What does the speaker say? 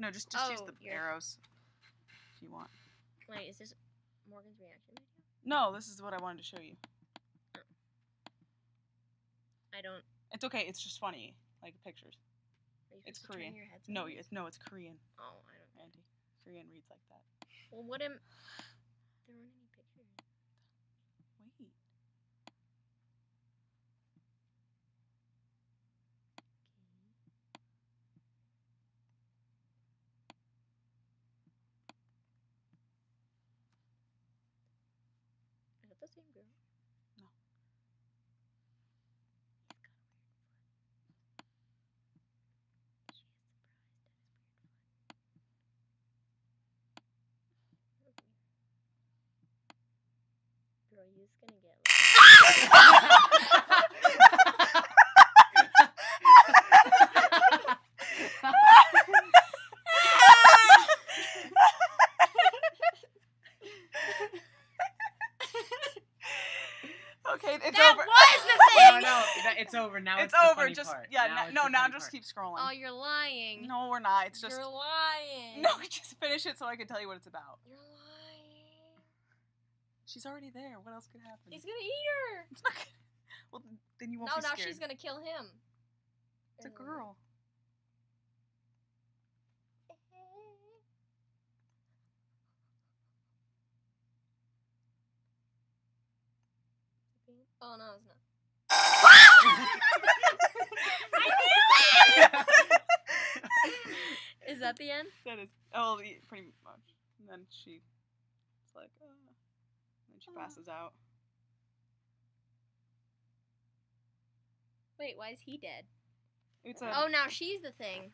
No, just use the arrows if you want. Wait, is this Morgan's reaction video? No, this is what I wanted to show you. Oh. I don't. It's okay. It's just funny, like pictures. It's Korean. Your head No, it's Korean. Oh, I don't. Andy, Korean reads like that. Well, what am? There aren't any pictures. Wait. Is that the same girl? No. Girl, you's gonna get Okay, it's that over. was the thing! No, it's over now. It's the over. funny Just part. now just keep scrolling. Oh, you're lying. No, we're not. It's just. You're lying. No, just finish it so I can tell you what it's about. You're lying. She's already there. What else could happen? He's gonna eat her. It's not gonna... Well, then you won't be No, now scared. she's gonna kill him. It's a girl. Oh no, it's not. Is that the end? That is. Oh, pretty much. And then she's like, and then she passes out. Wait, why is he dead? It's Oh, now she's the thing.